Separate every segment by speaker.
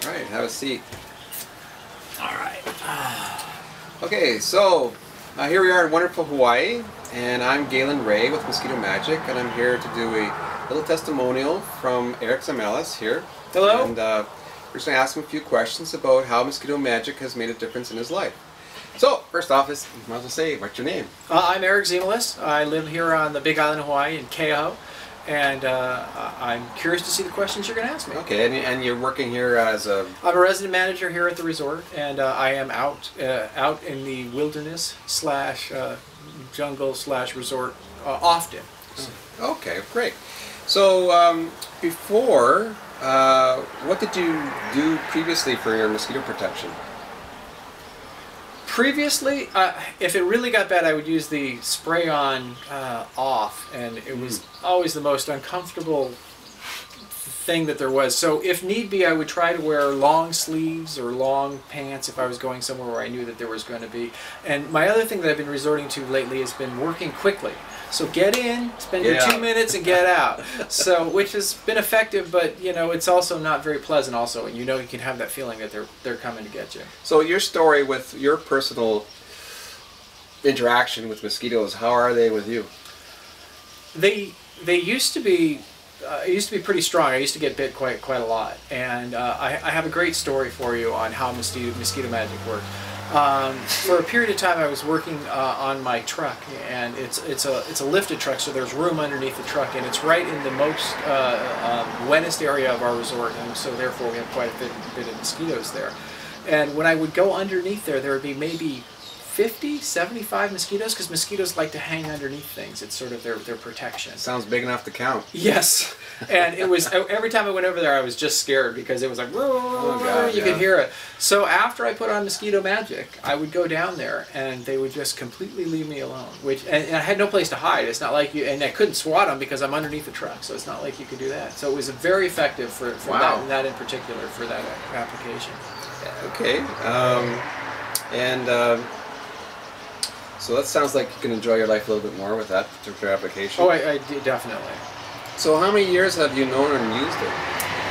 Speaker 1: right, have a seat.
Speaker 2: All right.
Speaker 1: Okay, so here we are in wonderful Hawaii, and I'm Gaillen T Wraye with Mosquito Magik, and I'm here to do a little testimonial from Ziemelis here.
Speaker 2: Hello.
Speaker 1: And we're just going to ask him a few questions about how Mosquito Magik has made a difference in his life. So, first off, you might as well say, what's your name?
Speaker 2: I'm Ziemelis. I live here on the Big Island of Hawaii in Keauhou, and I'm curious to see the questions you're going to ask me.
Speaker 1: Okay, and you're working here as a...
Speaker 2: I'm a resident manager here at the resort, and I am out in the wilderness slash jungle slash resort often.
Speaker 1: Okay, great. So, before, what did you do previously for your mosquito protection?
Speaker 2: Previously, if it really got bad, I would use the spray-on off, and it was always the most uncomfortable thing that there was. So if need be, I would try to wear long sleeves or long pants if I was going somewhere where I knew that there was going to be. And my other thing that I've been resorting to lately has been working quickly. So get in, spend your 2 minutes, and get out. So, which has been effective, but you know, it's also not very pleasant. Also, and you know, you can have that feeling that they're coming to get you.
Speaker 1: So, your story with your personal interaction with mosquitoes, how are they with you?
Speaker 2: They used to be. It used to be pretty strong. I used to get bit quite a lot, and I have a great story for you on how Mosquito Magik worked. For a period of time, I was working on my truck, and it's a lifted truck, so there's room underneath the truck, and it's right in the most wettest area of our resort, and so therefore we have quite a bit of mosquitoes there. And when I would go underneath there would be maybe 50, 75 mosquitoes, because mosquitoes like to hang underneath things. It's sort of their protection.
Speaker 1: Sounds big enough to count.
Speaker 2: Yes, and it was every time I went over there, I was just scared because it was like, oh God, you could hear it. So after I put on Mosquito Magik, I would go down there, and they would just completely leave me alone. And I had no place to hide. It's not like and I couldn't swat them because I'm underneath the truck, so it's not like you could do that. So it was very effective for that in particular for that application.
Speaker 1: Okay, so that sounds like you can enjoy your life a little bit more with that particular application.
Speaker 2: Oh, I definitely.
Speaker 1: So how many years have you known and used it?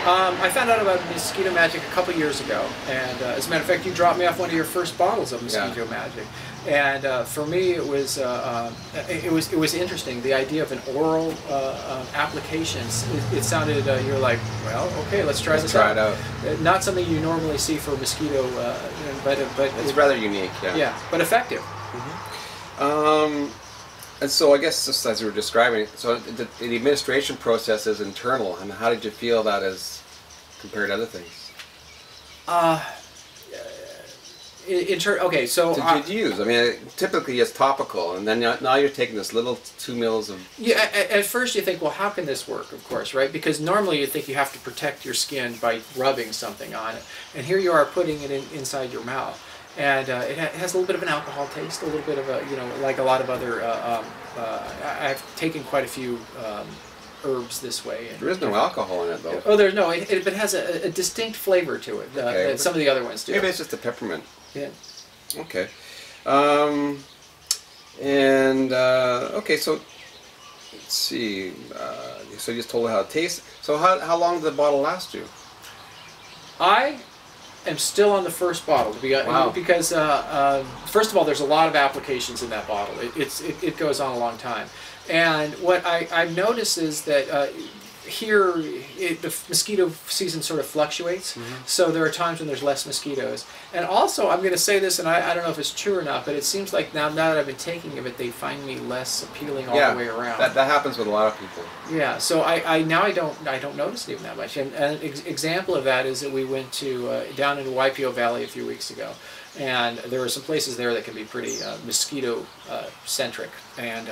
Speaker 2: I found out about Mosquito Magik a couple years ago, and as a matter of fact, you dropped me off one of your first bottles of Mosquito Magik, and for me it was interesting. The idea of an oral application. It sounded you're like, well, okay, let's try this out.
Speaker 1: Try it out.
Speaker 2: Not something you normally see for mosquito, but
Speaker 1: it's rather unique. Yeah.
Speaker 2: Yeah, but effective.
Speaker 1: And so I guess just as you were describing it, so the administration process is internal, and how did you feel that as compared to other things?
Speaker 2: Okay, so
Speaker 1: did you use? I mean, typically it's topical, and then now you're taking this little 2 mils of...
Speaker 2: Yeah, at first you think, well, how can this work, of course, right? Because normally you think you have to protect your skin by rubbing something on it, and here you are putting it inside your mouth. And it has a little bit of an alcohol taste, a little bit of a, you know, like a lot of other, I've taken quite a few herbs this way.
Speaker 1: There is no alcohol in it, though.
Speaker 2: Oh, there's no, it has a distinct flavor to it that some of the other ones do.
Speaker 1: Maybe it's just a peppermint.
Speaker 2: Yeah.
Speaker 1: Okay. Okay, so let's see. So you just told how it tastes. So how long did the bottle last you?
Speaker 2: I'm still on the first bottle because first of all, there's a lot of applications in that bottle. It goes on a long time, and what I've noticed is that here the mosquito season sort of fluctuates. So there are times when there's less mosquitoes, and also I'm going to say this, and I don't know if it's true or not, but it seems like now that I've been taking of it, they find me less appealing all the way around.
Speaker 1: That happens with a lot of people.
Speaker 2: Yeah, so I don't notice it even that much. And an example of that is that we went to down into Waipio Valley a few weeks ago, and there were some places there that can be pretty mosquito centric, and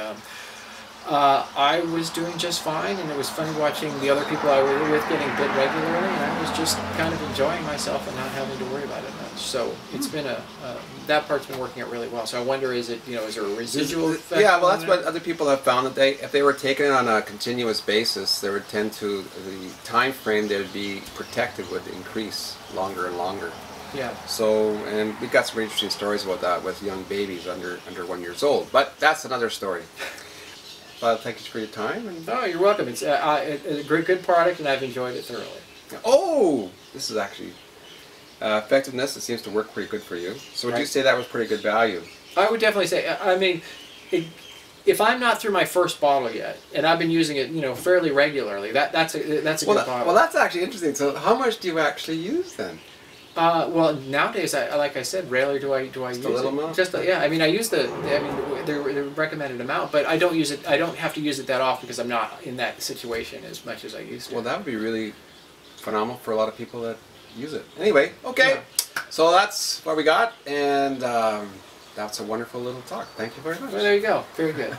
Speaker 2: I was doing just fine, and it was funny watching the other people I were with getting bit regularly, and I was just kind of enjoying myself and not having to worry about it much. So it's been that part's been working out really well. So I wonder, is there a residual effect?
Speaker 1: Yeah, well, that's what other people have found, that if they were taking it on a continuous basis, they would tend to, the time frame they would be protected would increase longer and longer.
Speaker 2: Yeah.
Speaker 1: So, and we've got some interesting stories about that with young babies under 1 year old, but that's another story. Thank you for your time.
Speaker 2: Oh, you're welcome. It's a good product, and I've enjoyed it thoroughly.
Speaker 1: Oh, this is actually effectiveness, it seems to work pretty good for you. So would you
Speaker 2: Right.
Speaker 1: say that was pretty good value?
Speaker 2: I would definitely say. I mean, if I'm not through my first bottle yet, and I've been using it, fairly regularly, that's a good bottle.
Speaker 1: Well, that's actually interesting. So how much do you actually use then?
Speaker 2: Well, nowadays, like I said, rarely do I use
Speaker 1: a little
Speaker 2: it.
Speaker 1: amount?
Speaker 2: Yeah. I mean, I use the recommended amount, but I don't use it. I don't have to use it that often because I'm not in that situation as much as I used to.
Speaker 1: Well, that would be really phenomenal for a lot of people that use it. Anyway, okay. Yeah. So that's what we got, and that's a wonderful little talk. Thank you very much.
Speaker 2: Well, there you go. Very good.